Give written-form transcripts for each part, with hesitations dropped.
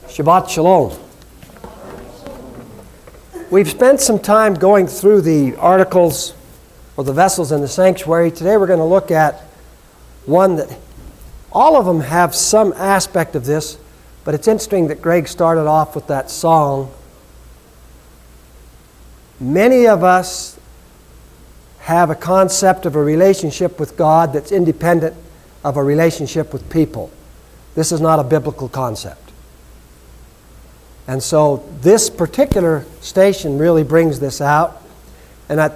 Shabbat Shalom. We've spent some time going through the articles or the vessels in the sanctuary. Today we're going to look at one that all of them have some aspect of this, but it's interesting that Greg started off with that song. Many of us have a concept of a relationship with God that's independent of a relationship with people. This is not a biblical concept. And so this particular station really brings this out. And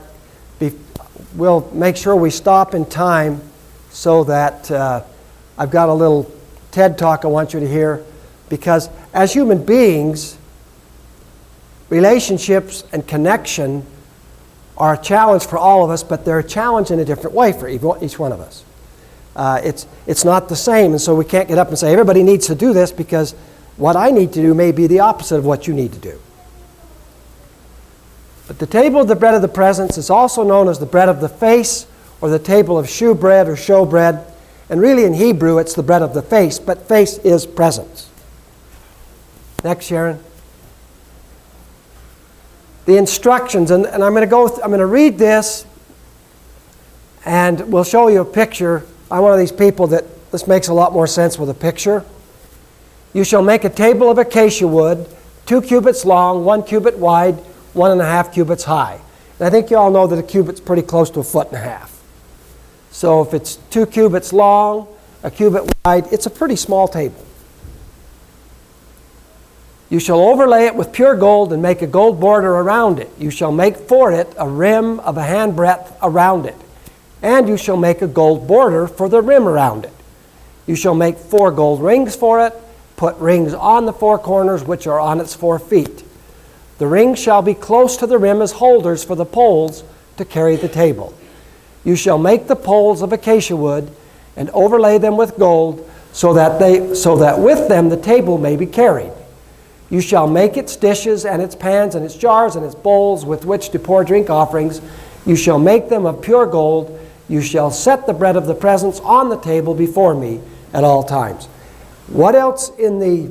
we'll make sure we stop in time so that I've got a little TED Talk I want you to hear. Because as human beings, relationships and connection are a challenge for all of us, but they're a challenge in a different way for each one of us. It's not the same, and so we can't get up and say, everybody needs to do this, because what I need to do may be the opposite of what you need to do. But the table of the bread of the presence is also known as the bread of the face, or the table of shewbread or showbread. And really in Hebrew it's the bread of the face, but face is presence. Next, Sharon. The instructions, and I'm going to read this, and we'll show you a picture. I'm one of these people that this makes a lot more sense with a picture. You shall make a table of acacia wood, 2 cubits long, 1 cubit wide, 1.5 cubits high. And I think you all know that a cubit's pretty close to 1.5 feet. So if it's 2 cubits long, a cubit wide, it's a pretty small table. You shall overlay it with pure gold and make a gold border around it. You shall make for it a rim of a handbreadth around it. And you shall make a gold border for the rim around it. You shall make 4 gold rings for it. Put rings on the 4 corners, which are on its 4 feet. The rings shall be close to the rim as holders for the poles to carry the table. You shall make the poles of acacia wood and overlay them with gold, so that with them the table may be carried. You shall make its dishes and its pans and its jars and its bowls with which to pour drink offerings. You shall make them of pure gold. You shall set the bread of the presence on the table before me at all times. What else in the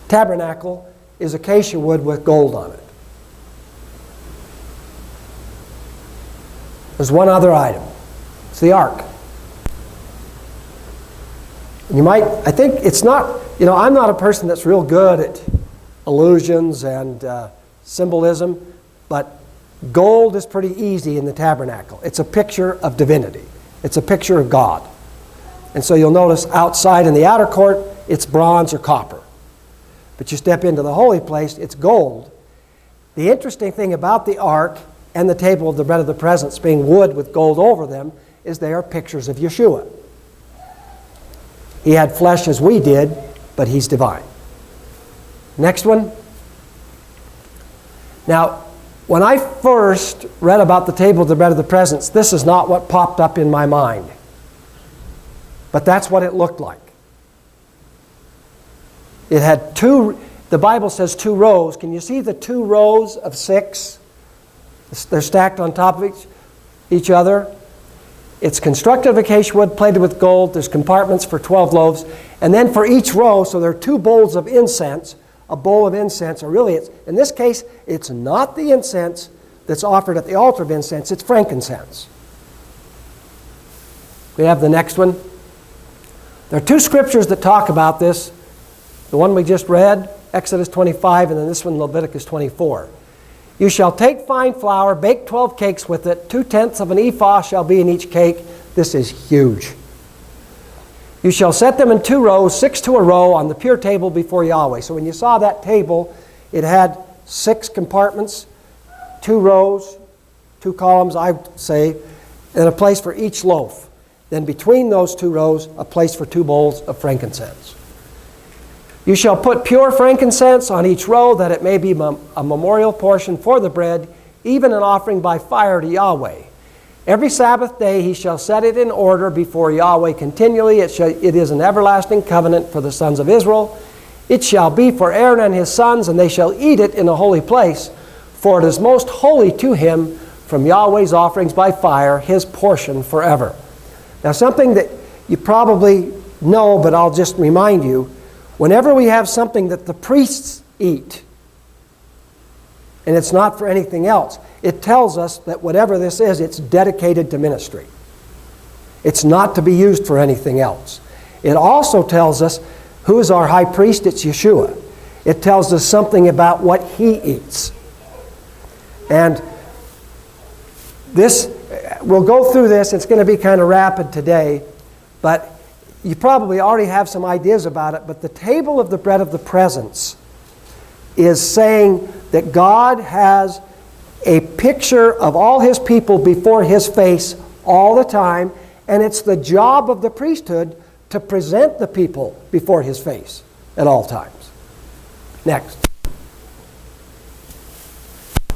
tabernacle is acacia wood with gold on it? There's one other item. It's the ark. I think it's not, I'm not a person that's real good at illusions and symbolism, but gold is pretty easy in the tabernacle. It's a picture of divinity. It's a picture of God. And so you'll notice outside in the outer court, it's bronze or copper. But you step into the holy place, it's gold. The interesting thing about the ark and the table of the bread of the presence being wood with gold over them is they are pictures of Yeshua. He had flesh as we did, but he's divine. Next one. Now, when I first read about the table of the bread of the presence, this is not what popped up in my mind. But that's what it looked like. It had the Bible says 2 rows. Can you see the 2 rows of 6? They're stacked on top of each other. It's constructed of acacia wood plated with gold. There's compartments for 12 loaves. And then for each row, so there are 2 bowls of incense, a bowl of incense, or really, in this case, it's not the incense that's offered at the altar of incense, it's frankincense. We have the next one. There are 2 scriptures that talk about this. The one we just read, Exodus 25, and then this one, Leviticus 24. You shall take fine flour, bake 12 cakes with it. 2/10 of an ephah shall be in each cake. This is huge. You shall set them in 2 rows, 6 to a row, on the pure table before Yahweh. So when you saw that table, it had 6 compartments, 2 rows, 2 columns, I would say, and a place for each loaf. Then between those 2 rows, a place for 2 bowls of frankincense. You shall put pure frankincense on each row, that it may be a memorial portion for the bread, even an offering by fire to Yahweh. Every Sabbath day he shall set it in order before Yahweh continually. It is an everlasting covenant for the sons of Israel. It shall be for Aaron and his sons, and they shall eat it in a holy place, for it is most holy to him from Yahweh's offerings by fire, his portion forever. Now, something that you probably know, but I'll just remind you, Whenever we have something that the priests eat, and it's not for anything else, it tells us that whatever this is, it's dedicated to ministry. It's not to be used for anything else. It also tells us who is our high priest. It's Yeshua. It tells us something about what he eats. And this, we'll go through this. It's going to be kind of rapid today, but you probably already have some ideas about it. But the table of the bread of the presence is saying that God has a picture of all his people before his face all the time, and it's the job of the priesthood to present the people before his face at all times. Next.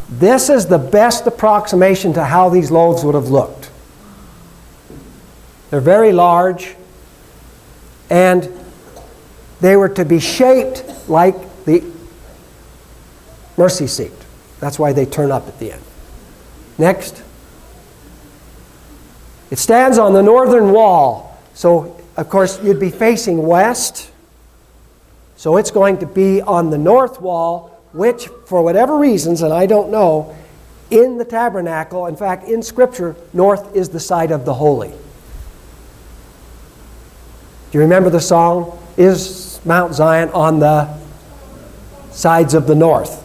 This is the best approximation to how these loaves would have looked. They're very large, and they were to be shaped like the mercy seat. That's why they turn up at the end. Next. It stands on the northern wall. So, of course, you'd be facing west. So it's going to be on the north wall, which, for whatever reasons, and I don't know, in the tabernacle, in fact, in Scripture, north is the side of the holy. Do you remember the song, Is Mount Zion on the sides of the north?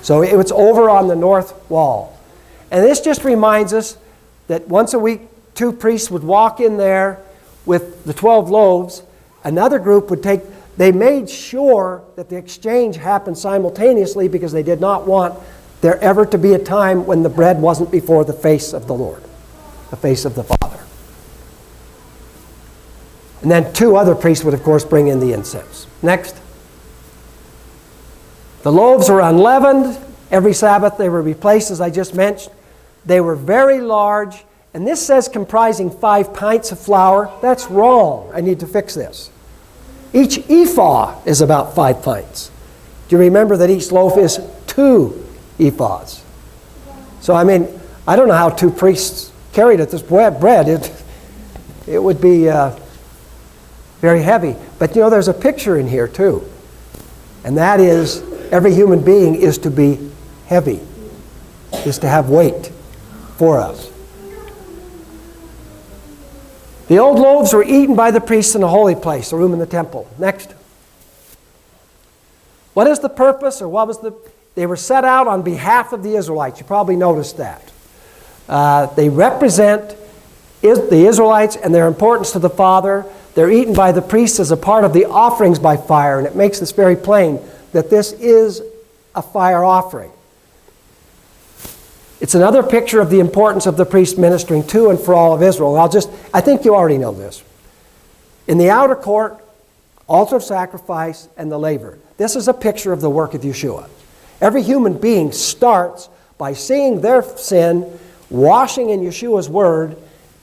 So it's over on the north wall. And this just reminds us that once a week, 2 priests would walk in there with the 12 loaves. Another group would take, they made sure that the exchange happened simultaneously because they did not want there ever to be a time when the bread wasn't before the face of the Lord, the face of the Father. And then 2 other priests would, of course, bring in the incense. Next. The loaves were unleavened. Every Sabbath they were replaced, as I just mentioned. They were very large. And this says comprising 5 pints of flour. That's wrong. I need to fix this. Each ephah is about 5 pints. Do you remember that each loaf is 2 ephahs? So, I mean, I don't know how 2 priests carried it. This bread, it would be very heavy. But, you know, there's a picture in here, too. And that is, every human being is to be heavy, is to have weight for us. The old loaves were eaten by the priests in the holy place, the room in the temple. Next. What is the purpose, or what was the... They were set out on behalf of the Israelites. You probably noticed that. They represent the Israelites and their importance to the Father. They're eaten by the priests as a part of the offerings by fire, and it makes this very plain that this is a fire offering. It's another picture of the importance of the priest ministering to and for all of Israel. I think you already know this. In the outer court, altar of sacrifice, and the laver. This is a picture of the work of Yeshua. Every human being starts by seeing their sin, washing in Yeshua's word,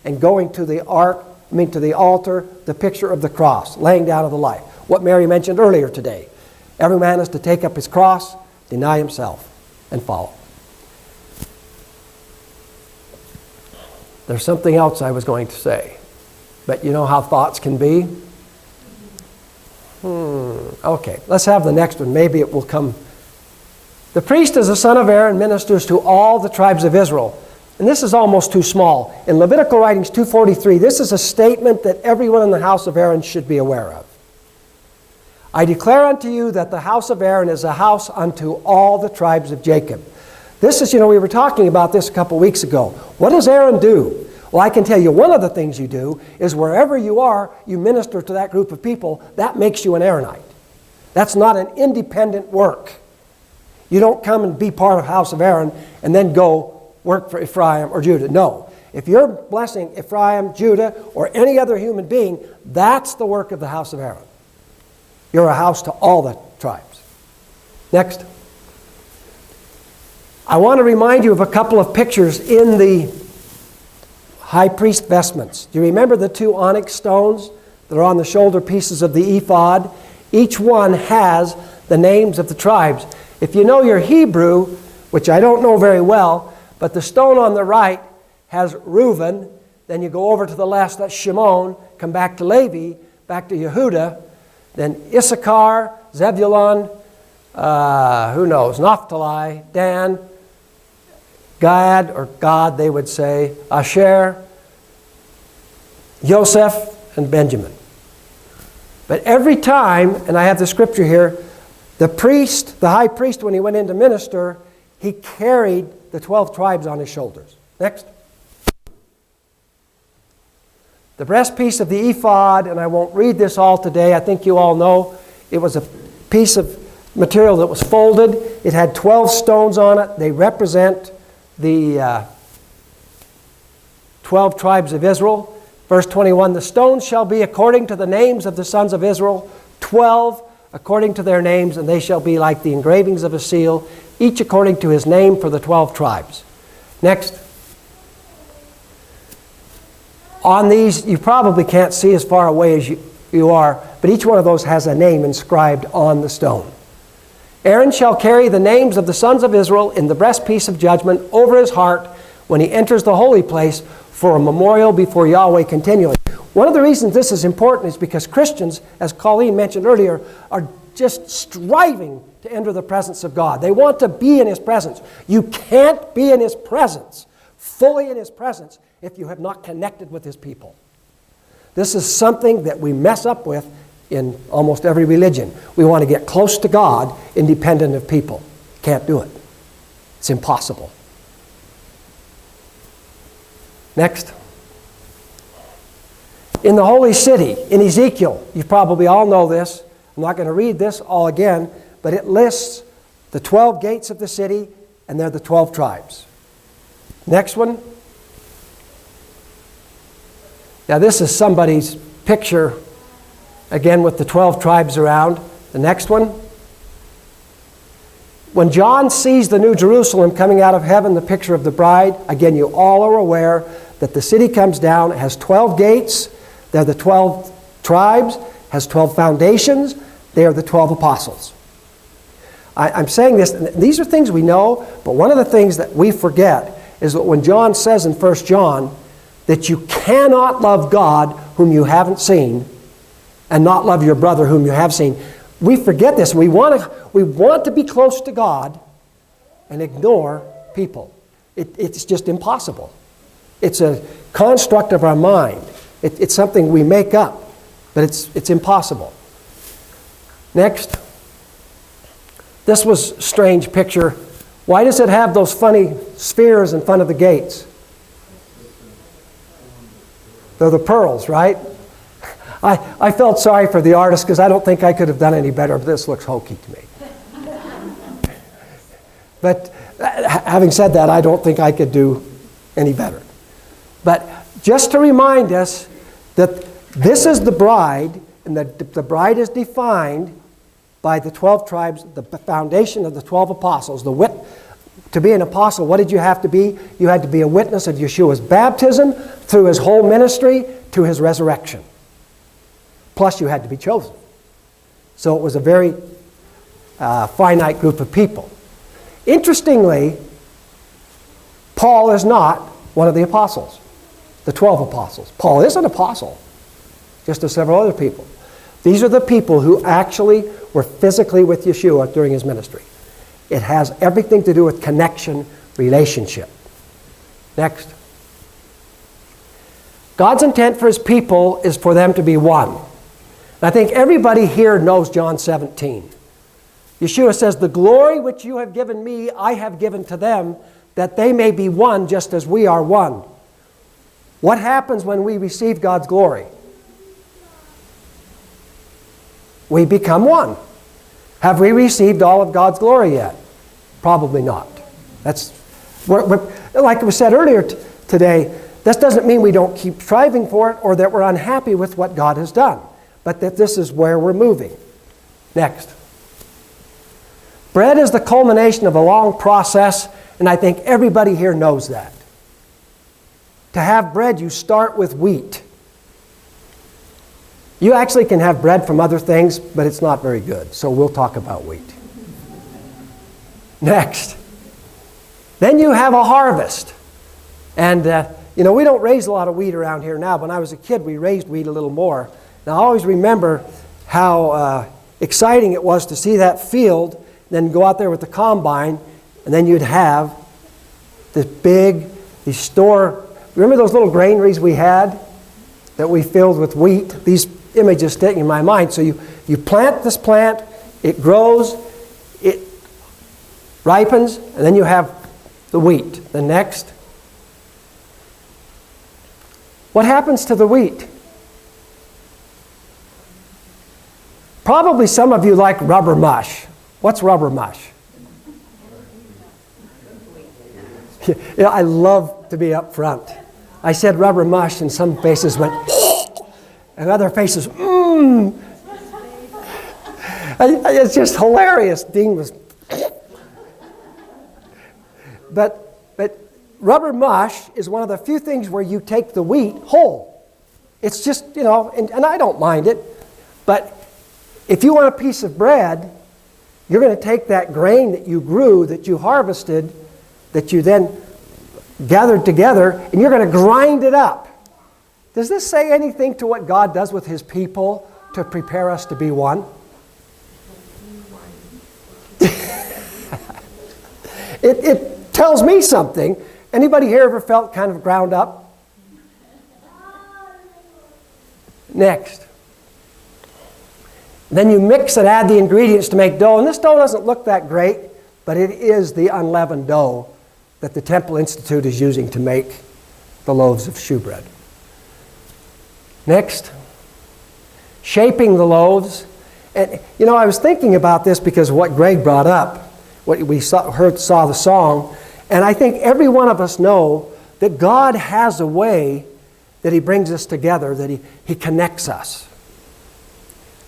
and going to the altar, the picture of the cross, laying down of the life. What Mary mentioned earlier today. Every man is to take up his cross, deny himself, and follow. There's something else I was going to say. But you know how thoughts can be? Okay, let's have the next one. Maybe it will come. The priest is the son of Aaron, ministers to all the tribes of Israel. And this is almost too small. In Levitical Writings 2:43, this is a statement that everyone in the house of Aaron should be aware of. I declare unto you that the house of Aaron is a house unto all the tribes of Jacob. This is, we were talking about this a couple weeks ago. What does Aaron do? Well, I can tell you one of the things you do is wherever you are, you minister to that group of people. That makes you an Aaronite. That's not an independent work. You don't come and be part of the house of Aaron and then go work for Ephraim or Judah. No. If you're blessing Ephraim, Judah, or any other human being, that's the work of the house of Aaron. You're a house to all the tribes. Next. I want to remind you of a couple of pictures in the high priest vestments. Do you remember the 2 onyx stones that are on the shoulder pieces of the ephod? Each one has the names of the tribes. If you know your Hebrew, which I don't know very well, but the stone on the right has Reuben, then you go over to the left, that's Shimon, come back to Levi, back to Yehuda, Then Issachar, Zebulun, who knows, Naphtali, Dan, Gad, or God, they would say, Asher, Joseph, and Benjamin. But every time, and I have the scripture here, the priest, the high priest, when he went in to minister, he carried the 12 tribes on his shoulders. Next. The breastpiece of the ephod, and I won't read this all today, I think you all know, it was a piece of material that was folded. It had 12 stones on it. They represent the 12 tribes of Israel. Verse 21, the stones shall be according to the names of the sons of Israel, 12 according to their names, and they shall be like the engravings of a seal, each according to his name for the 12 tribes. Next. On these, you probably can't see as far away as you are, but each one of those has a name inscribed on the stone. Aaron shall carry the names of the sons of Israel in the breastpiece of judgment over his heart when he enters the holy place for a memorial before Yahweh continually. One of the reasons this is important is because Christians, as Colleen mentioned earlier, are just striving to enter the presence of God. They want to be in His presence. You can't be in His presence, fully in His presence, if you have not connected with His people. This is something that we mess up with in almost every religion. We want to get close to God independent of people. Can't do it. It's impossible. Next. In the holy city, in Ezekiel, you probably all know this. I'm not going to read this all again, but it lists the 12 gates of the city, and they're the 12 tribes. Next one. Now this is somebody's picture, again with the 12 tribes around. The next one. When John sees the New Jerusalem coming out of heaven, the picture of the bride, again you all are aware that the city comes down, it has 12 gates, they're the 12 tribes, has 12 foundations, they are the 12 apostles. I'm saying this, these are things we know, but one of the things that we forget is that when John says in 1 John that you cannot love God whom you haven't seen and not love your brother whom you have seen, we forget this. We want to be close to God and ignore people. It's just impossible. It's a construct of our mind. It's something we make up, but it's impossible. Next. This was a strange picture. Why does it have those funny spheres in front of the gates? They're the pearls, right? I felt sorry for the artist because I don't think I could have done any better, but this looks hokey to me. But having said that, I don't think I could do any better. But just to remind us that this is the bride, and that the bride is defined by the 12 tribes, the foundation of the 12 apostles. To be an apostle, what did you have to be? You had to be a witness of Yeshua's baptism through His whole ministry to His resurrection. Plus you had to be chosen. So it was a very finite group of people. Interestingly, Paul is not one of the apostles, the 12 apostles. Paul is an apostle, just as several other people. These are the people who actually were physically with Yeshua during His ministry. It has everything to do with connection, relationship. Next. God's intent for His people is for them to be one. And I think everybody here knows John 17. Yeshua says, the glory which you have given me, I have given to them, that they may be one just as we are one. What happens when we receive God's glory? We become one. Have we received all of God's glory yet? Probably not. Like we said earlier today, this doesn't mean we don't keep striving for it or that we're unhappy with what God has done, but that this is where we're moving. Next. Bread is the culmination of a long process, and I think everybody here knows that. To have bread, you start with wheat. You actually can have bread from other things, but it's not very good, so we'll talk about wheat. Next. Then you have a harvest. And, we don't raise a lot of wheat around here now. When I was a kid, we raised wheat a little more. Now, I always remember how exciting it was to see that field, then go out there with the combine, and then you'd have this big, these store. Remember those little granaries we had that we filled with wheat? These images stick in my mind. So you plant this plant, it grows, it ripens, and then you have the wheat. The next. What happens to the wheat? Probably some of you like rubber mush. What's rubber mush? I love to be up front. I said rubber mush, and some faces went, and other faces, mmm. It's just hilarious. Dean was, but rubber mush is one of the few things where you take the wheat whole. It's just, and I don't mind it, but if you want a piece of bread, you're going to take that grain that you grew, that you harvested, that you then gathered together, and you're going to grind it up. Does this say anything to what God does with His people to prepare us to be one? It tells me something. Anybody here ever felt kind of ground up? Next. Then you mix and add the ingredients to make dough. And this dough doesn't look that great, but it is the unleavened dough that the Temple Institute is using to make the loaves of shewbread. Next. Shaping the loaves. And, I was thinking about this because of what Greg brought up, what we saw the song, and I think every one of us know that God has a way that He brings us together, that He connects us.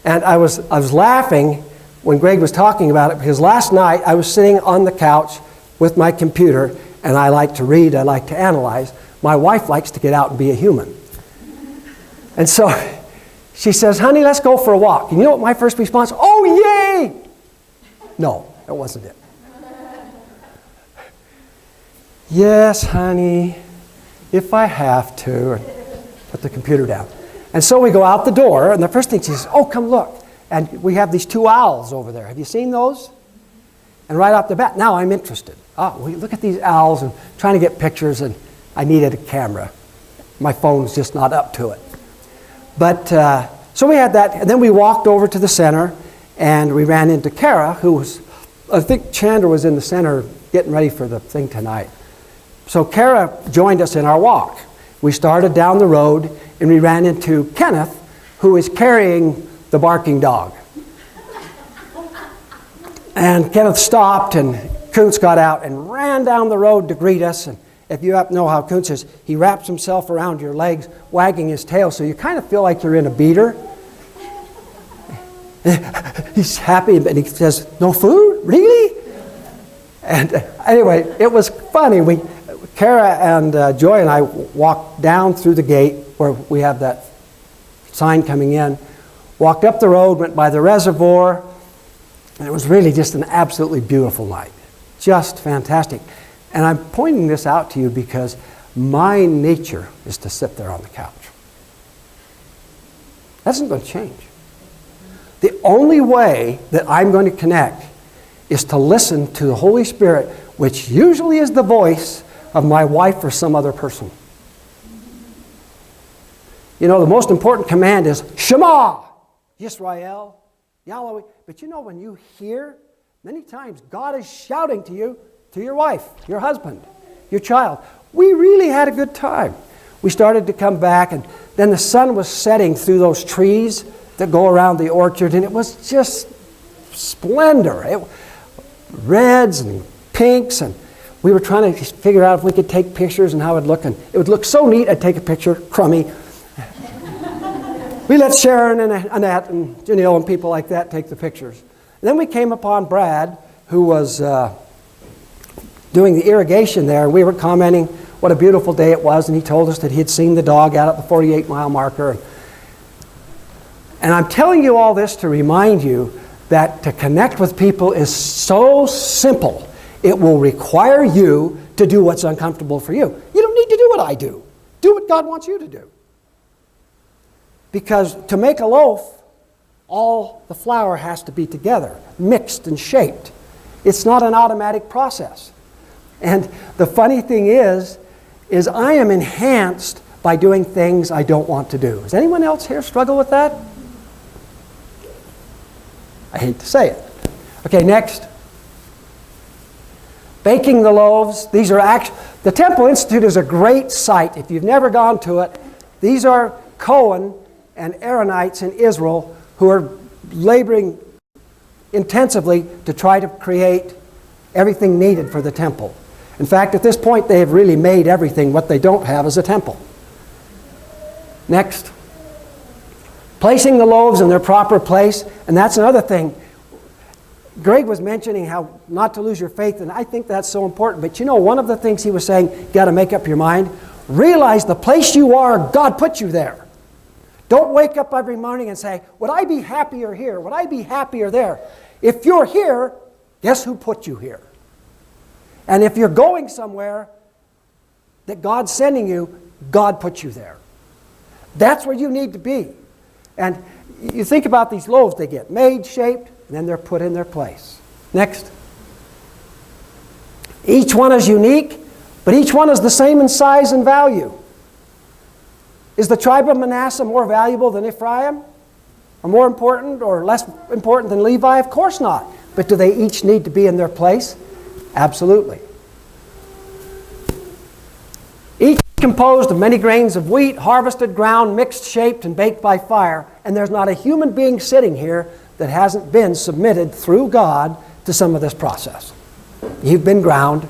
And I was laughing when Greg was talking about it, because last night I was sitting on the couch with my computer, and I like to read, I like to analyze. My wife likes to get out and be a human. And so she says, honey, let's go for a walk. And you know what my first response? Oh, yay! No, that wasn't it. Yes, honey, if I have to. And put the computer down. And so we go out the door, and the first thing she says, oh, come look. And we have these two owls over there. Have you seen those? And right off the bat, now I'm interested. Oh, look at these owls, and trying to get pictures, and I needed a camera. My phone's just not up to it. But, so we had that, and then we walked over to the center, and we ran into Kara, who was, I think Chandra was in the center getting ready for the thing tonight. So Kara joined us in our walk. We started down the road, and we ran into Kenneth, who is carrying the barking dog. And Kenneth stopped, and Kuntz got out and ran down the road to greet us. And if you know how Kuntz is, he wraps himself around your legs, wagging his tail, so you kind of feel like you're in a beater. He's happy, but he says, no food? Really? And anyway, it was funny. Kara and Joy and I walked down through the gate where we have that sign coming in, walked up the road, went by the reservoir, and it was really just an absolutely beautiful night. Just fantastic. And I'm pointing this out to you because my nature is to sit there on the couch. That isn't going to change. The only way that I'm going to connect is to listen to the Holy Spirit, which usually is the voice of my wife or some other person. The most important command is Shema, Yisrael, Yahweh. But when you hear, many times God is shouting to you, to your wife, your husband, your child. We really had a good time. We started to come back, and then the sun was setting through those trees that go around the orchard, and it was just splendor. Reds and pinks, and we were trying to figure out if we could take pictures and how it would look, and it would look so neat. I'd take a picture, crummy. We let Sharon and Annette and Janelle and people like that take the pictures. And then we came upon Brad, who was doing the irrigation there, and we were commenting what a beautiful day it was, and he told us that he had seen the dog out at the 48-mile marker. And I'm telling you all this to remind you that to connect with people is so simple. It will require you to do what's uncomfortable for you. You don't need to do what I do. Do what God wants you to do. Because to make a loaf, all the flour has to be together, mixed and shaped. It's not an automatic process. And the funny thing is I am enhanced by doing things I don't want to do. Does anyone else here struggle with that? I hate to say it. Okay, next. Baking the loaves. These are the Temple Institute is a great site. If you've never gone to it, these are Cohen and Aaronites in Israel who are laboring intensively to try to create everything needed for the temple. In fact, at this point, they have really made everything. What they don't have is a temple. Next. Placing the loaves in their proper place, and that's another thing. Greg was mentioning how not to lose your faith, and I think that's so important. But you know, one of the things he was saying, you got to make up your mind. Realize the place you are, God put you there. Don't wake up every morning and say, would I be happier here? Would I be happier there? If you're here, guess who put you here? And if you're going somewhere that God's sending you, God put you there. That's where you need to be. And you think about these loaves, they get made, shaped, and then they're put in their place. Next. Each one is unique, but each one is the same in size and value. Is the tribe of Manasseh more valuable than Ephraim? Or more important or less important than Levi? Of course not. But do they each need to be in their place? Absolutely. Each composed of many grains of wheat, harvested, ground, mixed, shaped, and baked by fire. And there's not a human being sitting here that hasn't been submitted through God to some of this process. You've been ground.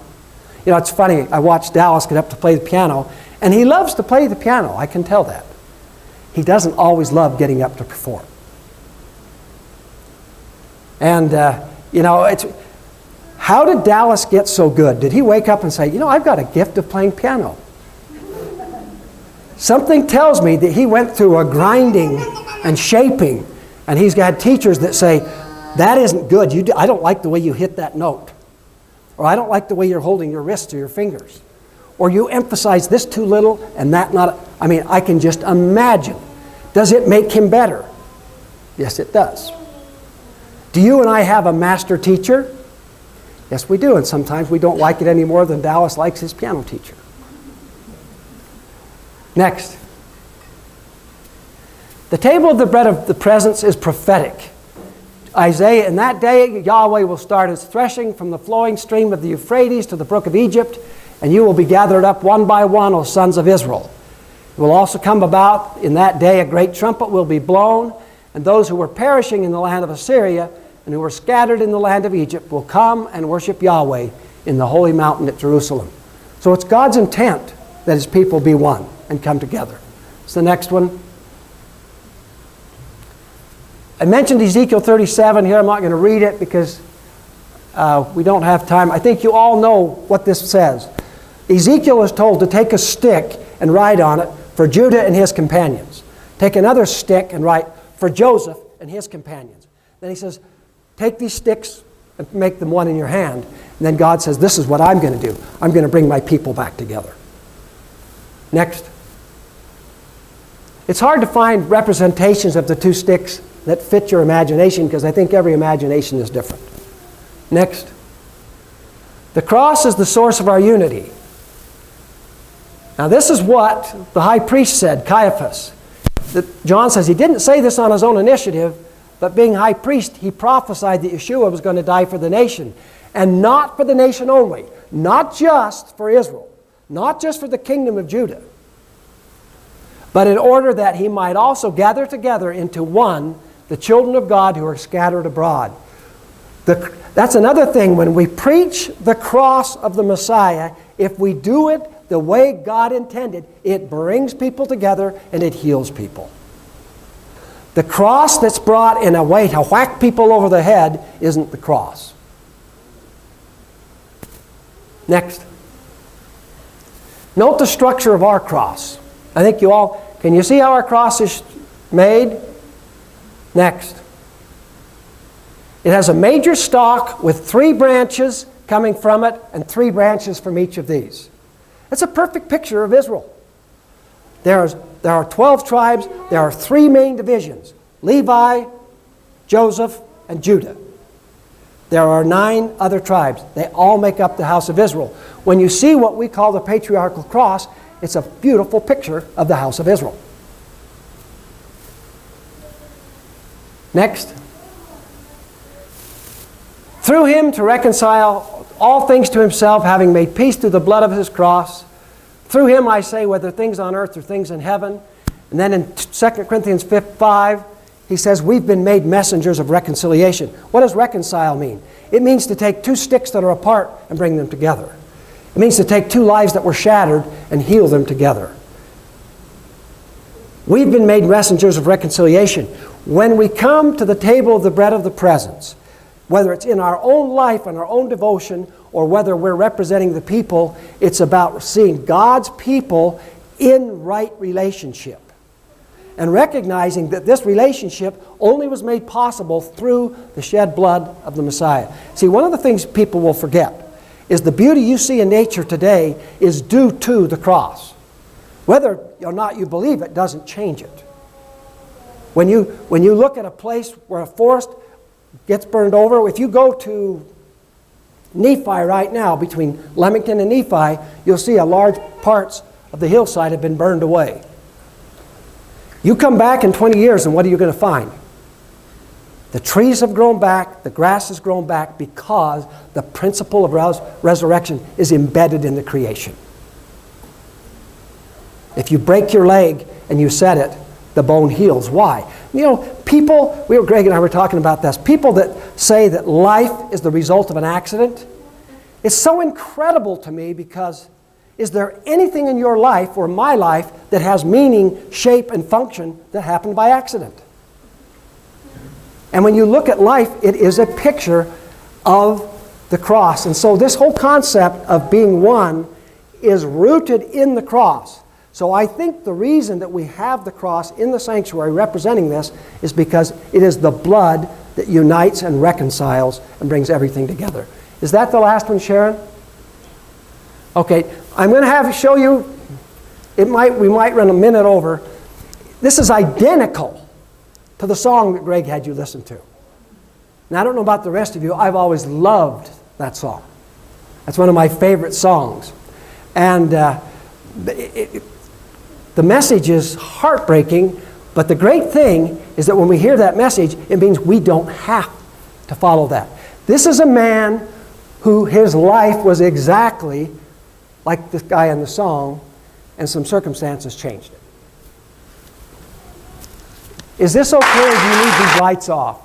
You know, it's funny, I watched Dallas get up to play the piano, and he loves to play the piano, I can tell that. He doesn't always love getting up to perform. And, you know, how did Dallas get so good? Did he wake up and say, you know, I've got a gift of playing piano? Something tells me that he went through a grinding and shaping, and he's got teachers that say, that isn't good. I don't like the way you hit that note. Or I don't like the way you're holding your wrists or your fingers. Or you emphasize this too little and that not. I mean, I can just imagine. Does it make him better? Yes, it does. Do you and I have a master teacher? Yes, we do. And sometimes we don't like it any more than Dallas likes his piano teacher. Next. The table of the bread of the presence is prophetic. Isaiah, in that day, Yahweh will start his threshing from the flowing stream of the Euphrates to the brook of Egypt, and you will be gathered up one by one, O sons of Israel. It will also come about in that day a great trumpet will be blown, and those who were perishing in the land of Assyria and who were scattered in the land of Egypt will come and worship Yahweh in the holy mountain at Jerusalem. So it's God's intent that his people be one and come together. It's the next one. I mentioned Ezekiel 37 here. I'm not going to read it because we don't have time. I think you all know what this says. Ezekiel is told to take a stick and write on it for Judah and his companions. Take another stick and write for Joseph and his companions. Then he says, take these sticks and make them one in your hand. And then God says, this is what I'm going to do. I'm going to bring my people back together. Next. It's hard to find representations of the two sticks that fit your imagination because I think every imagination is different. Next. The cross is the source of our unity. Now this is what the high priest said, Caiaphas. John says he didn't say this on his own initiative, but being high priest, he prophesied that Yeshua was going to die for the nation. And not for the nation only. Not just for Israel. Not just for the kingdom of Judah. But in order that he might also gather together into one the children of God who are scattered abroad. That's another thing. When we preach the cross of the Messiah, if we do it the way God intended, it brings people together and it heals people. The cross that's brought in a way to whack people over the head isn't the cross. Next. Note the structure of our cross. I think you all, can you see how our cross is made? Next. It has a major stalk with 3 branches coming from it and 3 branches from each of these. That's a perfect picture of Israel. There are 12 tribes. There are 3 main divisions. Levi, Joseph, and Judah. There are 9 other tribes. They all make up the house of Israel. When you see what we call the patriarchal cross, it's a beautiful picture of the house of Israel. Next. Through him to reconcile all things to himself, having made peace through the blood of his cross. Through him, I say, whether things on earth or things in heaven. And then in 2 Corinthians 5, he says, we've been made messengers of reconciliation. What does reconcile mean? It means to take 2 sticks that are apart and bring them together. It means to take 2 lives that were shattered and heal them together. We've been made messengers of reconciliation. When we come to the table of the bread of the presence, whether it's in our own life and our own devotion, or whether we're representing the people, it's about seeing God's people in right relationship. And recognizing that this relationship only was made possible through the shed blood of the Messiah. See, one of the things people will forget is the beauty you see in nature today is due to the cross. Whether or not you believe it doesn't change it. When you look at a place where a forest gets burned over, if you go to Nephi right now, between Leamington and Nephi, you'll see a large parts of the hillside have been burned away. You come back in 20 years and what are you going to find? The trees have grown back, the grass has grown back because the principle of resurrection is embedded in the creation. If you break your leg and you set it, the bone heals. Why? You know, people, Greg and I were talking about this, people that say that life is the result of an accident, it's so incredible to me because is there anything in your life or my life that has meaning, shape, and function that happened by accident? And when you look at life, it is a picture of the cross. And so this whole concept of being one is rooted in the cross. So I think the reason that we have the cross in the sanctuary representing this is because it is the blood that unites and reconciles and brings everything together. Is that the last one, Sharon? Okay, I'm going to show you, we might run a minute over. This is identical to the song that Greg had you listen to. Now, I don't know about the rest of you, I've always loved that song. That's one of my favorite songs. And the message is heartbreaking, but the great thing is that when we hear that message, it means we don't have to follow that. This is a man who his life was exactly like this guy in the song, and some circumstances changed it. Is this okay, or do you need these lights off?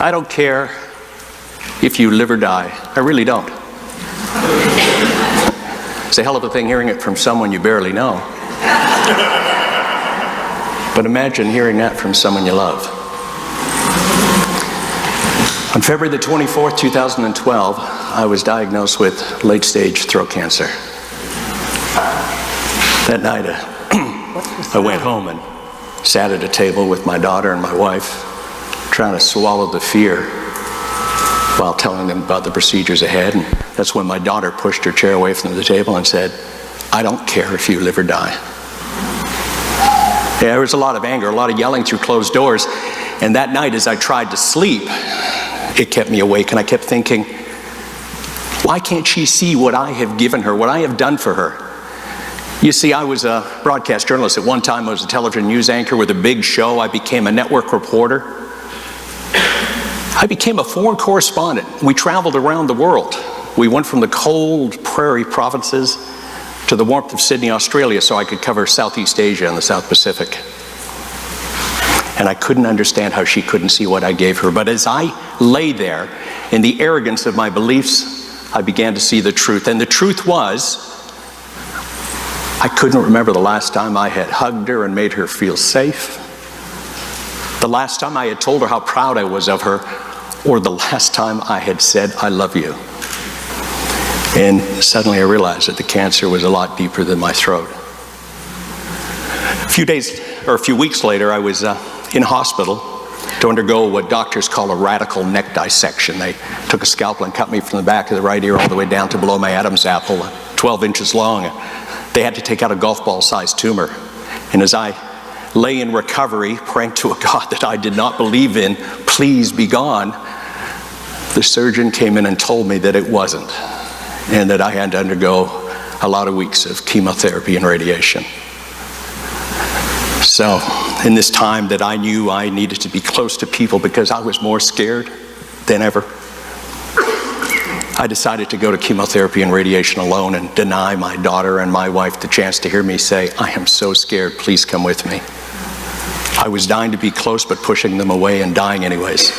I don't care if you live or die. I really don't. It's a hell of a thing hearing it from someone you barely know. But imagine hearing that from someone you love. On February the 24th, 2012, I was diagnosed with late-stage throat cancer. That night, I went home and sat at a table with my daughter and my wife, trying to swallow the fear while telling them about the procedures ahead. And that's when my daughter pushed her chair away from the table and said, "I don't care if you live or die." Yeah, there was a lot of anger, a lot of yelling through closed doors. And that night, as I tried to sleep, it kept me awake, and I kept thinking, why can't she see what I have given her, what I have done for her? You see, I was a broadcast journalist. At one time, I was a television news anchor with a big show. I became a network reporter. I became a foreign correspondent. We traveled around the world. We went from the cold prairie provinces to the warmth of Sydney, Australia, so I could cover Southeast Asia and the South Pacific. And I couldn't understand how she couldn't see what I gave her. But as I lay there, in the arrogance of my beliefs, I began to see the truth. And the truth was, I couldn't remember the last time I had hugged her and made her feel safe, the last time I had told her how proud I was of her, or the last time I had said, "I love you." And suddenly I realized that the cancer was a lot deeper than my throat. A few weeks later, I was in hospital to undergo what doctors call a radical neck dissection. They took a scalpel and cut me from the back of the right ear all the way down to below my Adam's apple, 12 inches long. They had to take out a golf ball-sized tumor. And as I lay in recovery, praying to a God that I did not believe in, please be gone, the surgeon came in and told me that it wasn't, and that I had to undergo a lot of weeks of chemotherapy and radiation. So, in this time that I knew I needed to be close to people because I was more scared than ever, I decided to go to chemotherapy and radiation alone and deny my daughter and my wife the chance to hear me say, I am so scared, please come with me. I was dying to be close, but pushing them away and dying anyways.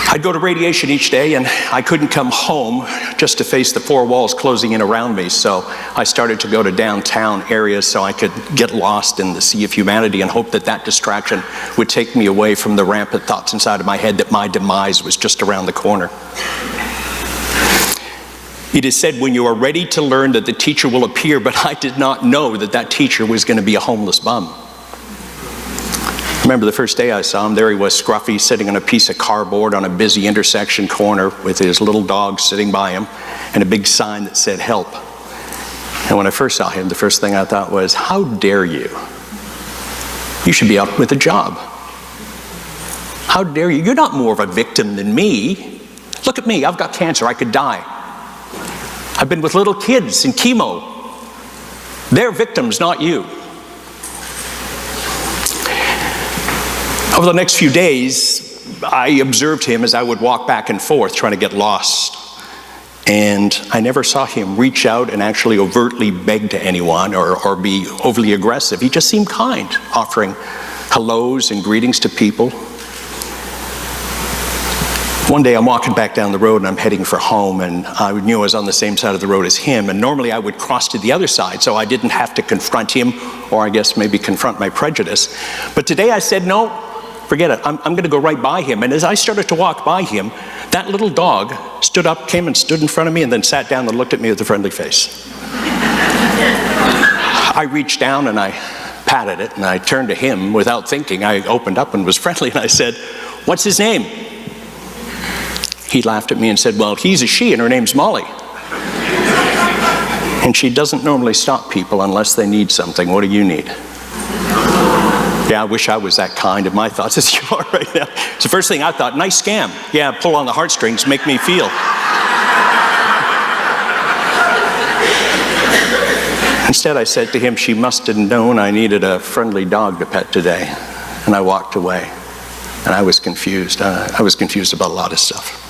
I'd go to radiation each day, and I couldn't come home just to face the four walls closing in around me, so I started to go to downtown areas so I could get lost in the sea of humanity and hope that that distraction would take me away from the rampant thoughts inside of my head that my demise was just around the corner. It is said, when you are ready to learn, that the teacher will appear, but I did not know that that teacher was going to be a homeless bum. I remember the first day I saw him, there he was, scruffy, sitting on a piece of cardboard on a busy intersection corner with his little dog sitting by him and a big sign that said, help. And when I first saw him, the first thing I thought was, how dare you? You should be out with a job. How dare you? You're not more of a victim than me. Look at me, I've got cancer, I could die. I've been with little kids in chemo. They're victims, not you. Over the next few days, I observed him as I would walk back and forth trying to get lost. And I never saw him reach out and actually overtly beg to anyone or be overly aggressive. He just seemed kind, offering hellos and greetings to people. One day I'm walking back down the road and I'm heading for home, and I knew I was on the same side of the road as him, and normally I would cross to the other side so I didn't have to confront him, or I guess maybe confront my prejudice. But today I said, no, forget it, I'm going to go right by him. And as I started to walk by him, that little dog stood up, came and stood in front of me, and then sat down and looked at me with a friendly face. I reached down and I patted it, and I turned to him without thinking. I opened up and was friendly, and I said, what's his name? He laughed at me and said, well, he's a she and her name's Molly. And she doesn't normally stop people unless they need something. What do you need? Yeah, I wish I was that kind of my thoughts as you are right now. It's the first thing I thought, nice scam. Yeah, pull on the heartstrings, make me feel. Instead, I said to him, she must have known I needed a friendly dog to pet today. And I walked away. And I was confused. I was confused about a lot of stuff.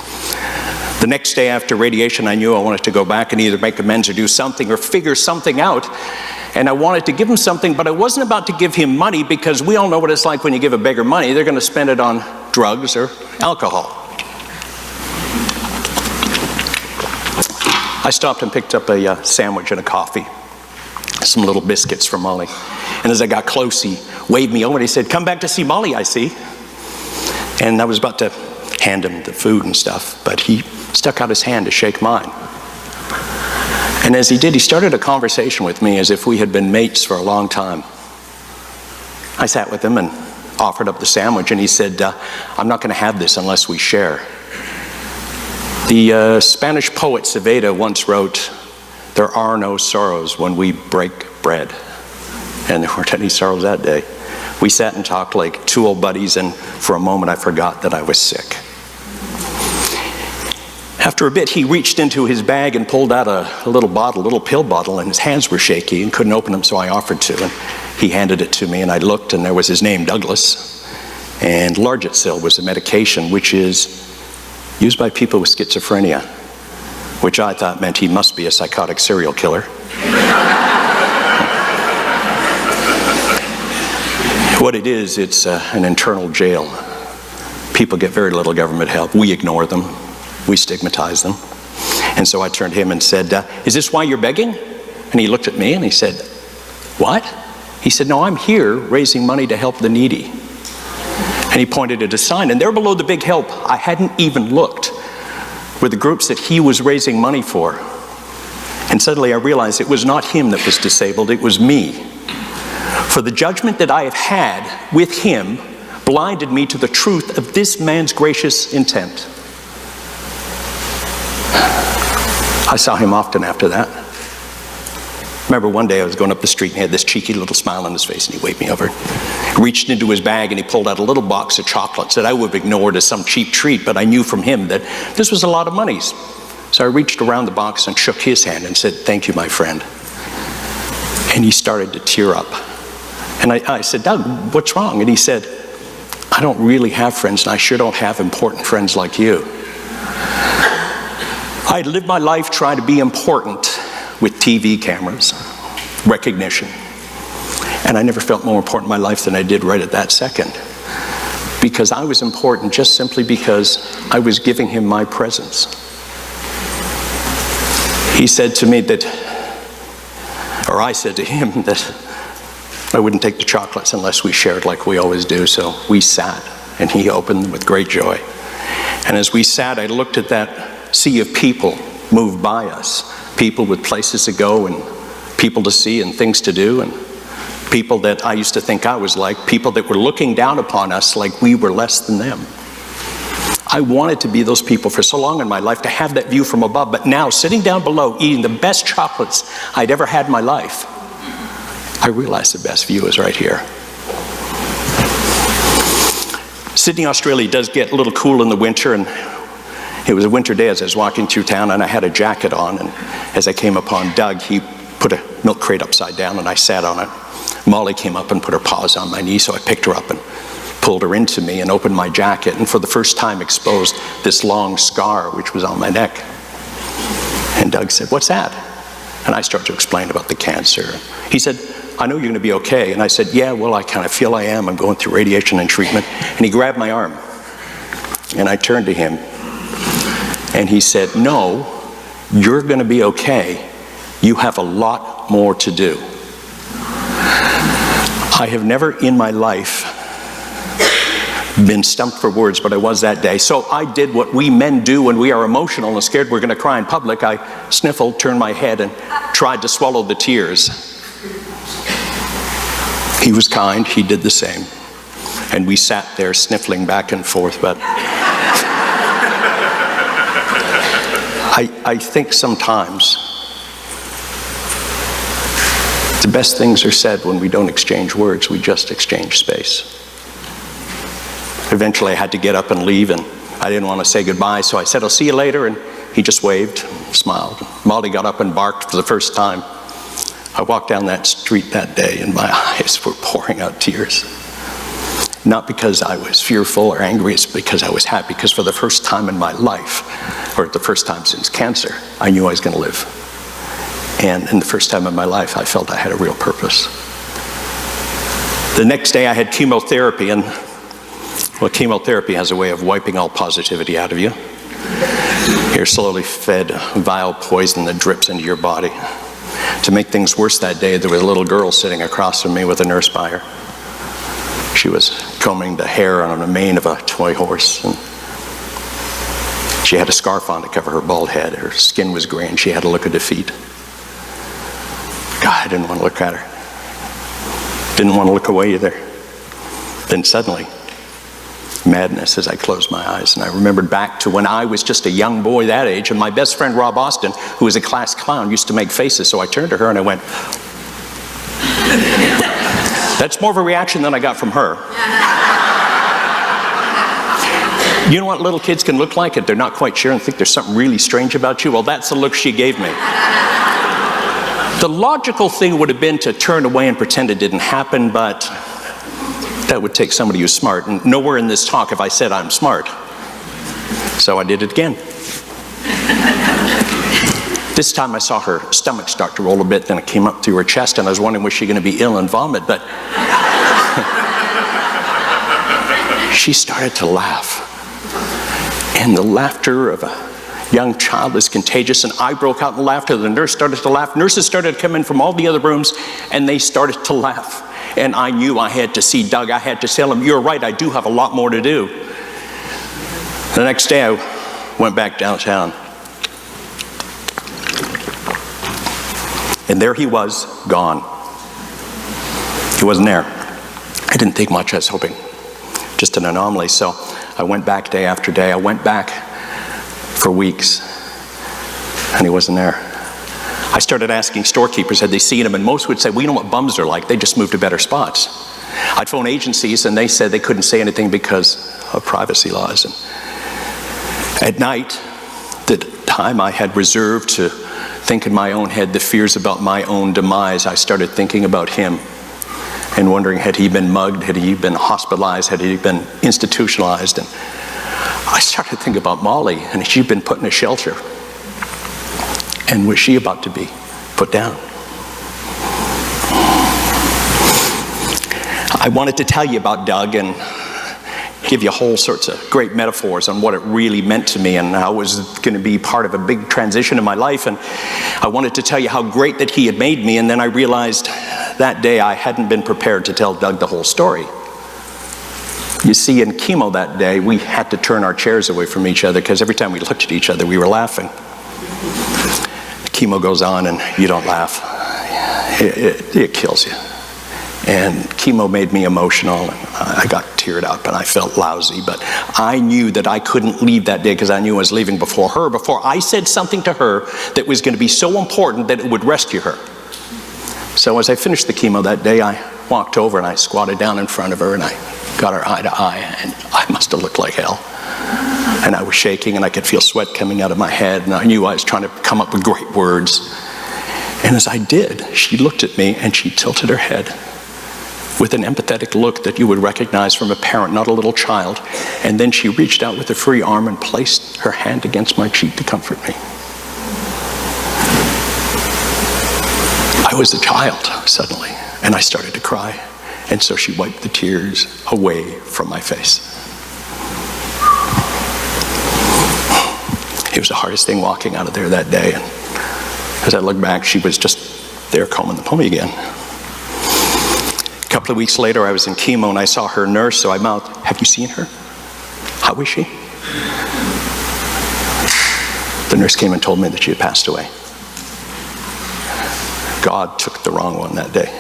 The next day after radiation, I knew I wanted to go back and either make amends or do something or figure something out. And I wanted to give him something, but I wasn't about to give him money, because we all know what it's like when you give a beggar money. They're going to spend it on drugs or alcohol. I stopped and picked up a sandwich and a coffee, some little biscuits for Molly. And as I got close, he waved me over and he said, come back to see Molly, I see. And I was about to hand him the food and stuff, but he stuck out his hand to shake mine. And as he did, he started a conversation with me as if we had been mates for a long time. I sat with him and offered up the sandwich, and he said, I'm not going to have this unless we share. The Spanish poet Saavedra once wrote, there are no sorrows when we break bread. And there weren't any sorrows that day. We sat and talked like two old buddies, and for a moment I forgot that I was sick. After a bit, he reached into his bag and pulled out a little bottle, a little pill bottle, and his hands were shaky and couldn't open them, so I offered to, and he handed it to me, and I looked, and there was his name, Douglas, and Largitsil was a medication which is used by people with schizophrenia, which I thought meant he must be a psychotic serial killer. What it is, it's an internal jail. People get very little government help. We ignore them. We stigmatize them. And so I turned to him and said, is this why you're begging? And he looked at me and he said, what? He said, no, I'm here raising money to help the needy. And he pointed at a sign, and there below the big help, I hadn't even looked, were the groups that he was raising money for. And suddenly I realized it was not him that was disabled, it was me. For the judgment that I have had with him blinded me to the truth of this man's gracious intent. I saw him often after that. Remember one day I was going up the street and he had this cheeky little smile on his face, and he waved me over. He reached into his bag and he pulled out a little box of chocolates that I would have ignored as some cheap treat, but I knew from him that this was a lot of money. So I reached around the box and shook his hand and said, "Thank you, my friend." And he started to tear up. And I said, "Doug, what's wrong?" And he said, "I don't really have friends, and I sure don't have important friends like you." I lived my life trying to be important with TV cameras, recognition. And I never felt more important in my life than I did right at that second. Because I was important just simply because I was giving him my presence. He said to me that, or I said to him that I wouldn't take the chocolates unless we shared like we always do. So we sat, and he opened them with great joy. And as we sat, I looked at that sea of people move by us. People with places to go and people to see and things to do, and people that I used to think I was like, people that were looking down upon us like we were less than them. I wanted to be those people for so long in my life, to have that view from above, but now sitting down below eating the best chocolates I'd ever had in my life, I realized the best view is right here. Sydney, Australia does get a little cool in the winter, and it was a winter day as I was walking through town, and I had a jacket on, and as I came upon Doug, he put a milk crate upside down and I sat on it. Molly came up and put her paws on my knee, so I picked her up and pulled her into me and opened my jacket, and for the first time exposed this long scar which was on my neck. And Doug said, "What's that?" And I started to explain about the cancer. He said, "I know you're going to be okay." And I said, "Yeah, well, I kind of feel I am. I'm going through radiation and treatment." And he grabbed my arm, and I turned to him, and he said, "No, you're going to be okay. You have a lot more to do." I have never in my life been stumped for words, but I was that day. So I did what we men do when we are emotional and scared we're going to cry in public. I sniffled, turned my head, and tried to swallow the tears. He was kind, he did the same. And we sat there sniffling back and forth, but I think sometimes the best things are said when we don't exchange words, we just exchange space. Eventually I had to get up and leave, and I didn't want to say goodbye, so I said, "I'll see you later," and he just waved, smiled. Molly got up and barked for the first time. I walked down that street that day, and my eyes were pouring out tears. Not because I was fearful or angry, it's because I was happy, because for the first time in my life, or the first time since cancer, I knew I was going to live. And in the first time in my life, I felt I had a real purpose. The next day I had chemotherapy, and well, chemotherapy has a way of wiping all positivity out of you. You're slowly fed vile poison that drips into your body. To make things worse that day, there was a little girl sitting across from me with a nurse by her. She was combing the hair on the mane of a toy horse, and she had a scarf on to cover her bald head. Her skin was gray, and she had a look of defeat. God, I didn't want to look at her. Didn't want to look away either. Then suddenly, madness as I closed my eyes, and I remembered back to when I was just a young boy that age, and my best friend Rob Austin, who was a class clown, used to make faces, so I turned to her and I went, that's more of a reaction than I got from her. You know what little kids can look like if they're not quite sure and think there's something really strange about you? Well, that's the look she gave me. The logical thing would have been to turn away and pretend it didn't happen, but that would take somebody who's smart. And nowhere in this talk have I said I'm smart. So I did it again. This time I saw her stomach start to roll a bit, then it came up through her chest, and I was wondering, was she going to be ill and vomit? But she started to laugh. And the laughter of a young child is contagious, and I broke out in laughter. The nurse started to laugh. Nurses started to come in from all the other rooms, and they started to laugh. And I knew I had to see Doug. I had to tell him, you're right, I do have a lot more to do. The next day I went back downtown. And there he was, gone. He wasn't there. I didn't think much. I was hoping just an anomaly. So I went back day after day. I went back for weeks, and he wasn't there. I started asking storekeepers, had they seen them? And most would say, well, you know what bums are like. They just move to better spots. I'd phone agencies, and they said they couldn't say anything because of privacy laws. And at night, the time I had reserved to think in my own head the fears about my own demise, I started thinking about him and wondering, had he been mugged? Had he been hospitalized? Had he been institutionalized? And I started thinking about Molly, and she'd been put in a shelter. And was she about to be put down? I wanted to tell you about Doug and give you whole sorts of great metaphors on what it really meant to me and how it was going to be part of a big transition in my life. And I wanted to tell you how great that he had made me. And then I realized that day I hadn't been prepared to tell Doug the whole story. You see, in chemo that day, we had to turn our chairs away from each other because every time we looked at each other, we were laughing. Chemo goes on and you don't laugh. It kills you. And chemo made me emotional, and I got teared up and I felt lousy, but I knew that I couldn't leave that day because I knew I was leaving before her, before I said something to her that was going to be so important that it would rescue her. So as I finished the chemo that day, I walked over and I squatted down in front of her and I got her eye to eye, and I must have looked like hell. And I was shaking and I could feel sweat coming out of my head, and I knew I was trying to come up with great words. And as I did, she looked at me and she tilted her head with an empathetic look that you would recognize from a parent, not a little child. And then she reached out with a free arm and placed her hand against my cheek to comfort me. I was a child suddenly, and I started to cry. And so she wiped the tears away from my face. It was the hardest thing walking out of there that day. And as I look back, she was just there combing the pony again. A couple of weeks later, I was in chemo and I saw her nurse, so I mouthed, "Have you seen her? How is she?" The nurse came and told me that she had passed away. God took the wrong one that day.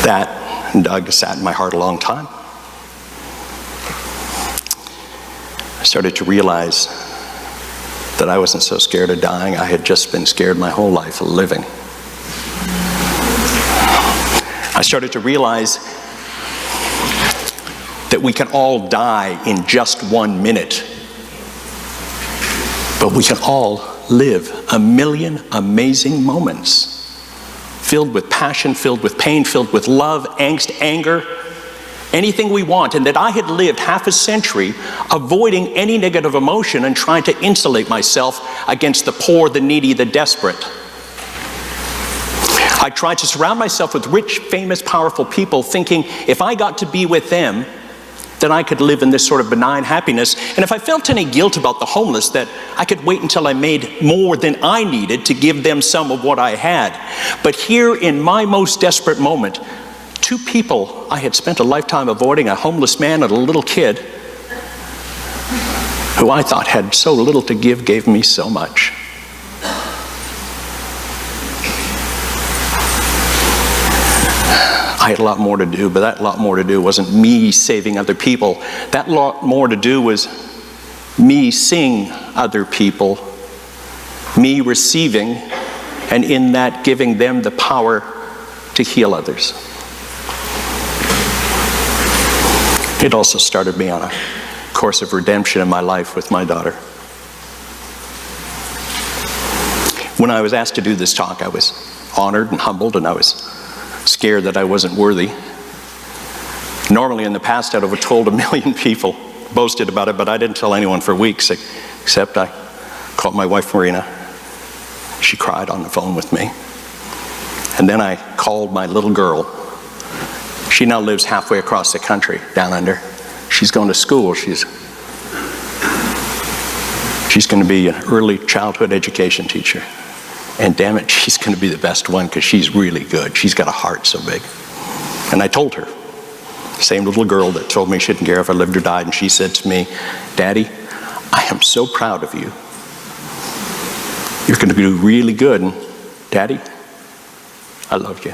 That, Doug, sat in my heart a long time. I started to realize that I wasn't so scared of dying. I had just been scared my whole life of living. I started to realize that we can all die in just 1 minute, but we can all live 1,000,000 amazing moments, filled with passion, filled with pain, filled with love, angst, anger, anything we want. And that I had lived half a century avoiding any negative emotion and trying to insulate myself against the poor, the needy, the desperate. I tried to surround myself with rich, famous, powerful people, thinking if I got to be with them, then I could live in this sort of benign happiness. And if I felt any guilt about the homeless, that I could wait until I made more than I needed to give them some of what I had. But here in my most desperate moment, 2 people I had spent a lifetime avoiding, a homeless man and a little kid, who I thought had so little to give, gave me so much. I had a lot more to do, but that lot more to do wasn't me saving other people. That lot more to do was me seeing other people, me receiving, and in that giving them the power to heal others. It also started me on a course of redemption in my life with my daughter. When I was asked to do this talk, I was honored and humbled, and I was scared that I wasn't worthy. Normally in the past I'd have told 1,000,000 people, boasted about it, but I didn't tell anyone for weeks, except I called my wife Marina. She cried on the phone with me. And then I called my little girl. She now lives halfway across the country, down under. She's going to school. She's going to be an early childhood education teacher. And damn it, she's going to be the best one because she's really good. She's got a heart so big. And I told her, same little girl that told me she didn't care if I lived or died, and she said to me, "Daddy, I am so proud of you. You're going to do really good. And Daddy, I love you."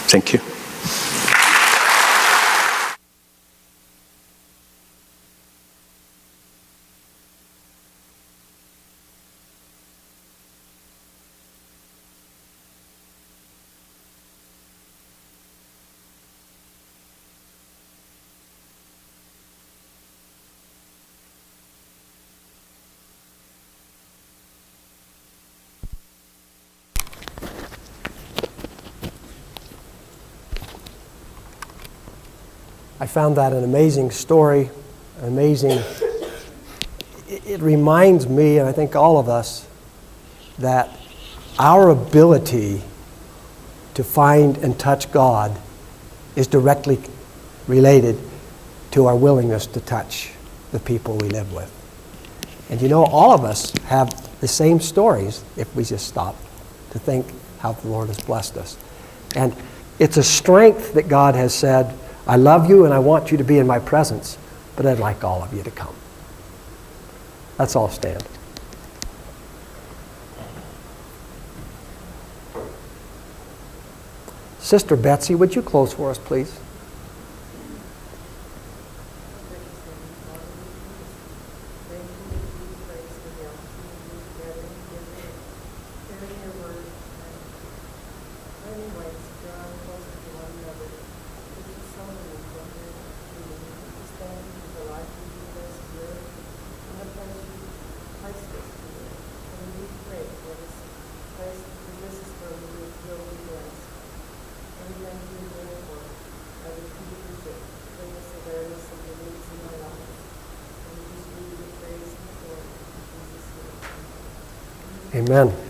Thank you. I found that an amazing story, an amazing. It reminds me, and I think all of us, that our ability to find and touch God is directly related to our willingness to touch the people we live with. And you know, all of us have the same stories if we just stop to think how the Lord has blessed us. And it's a strength that God has said, I love you and I want you to be in my presence, but I'd like all of you to come. Let's all stand. Sister Betsy, would you close for us, please? Amen.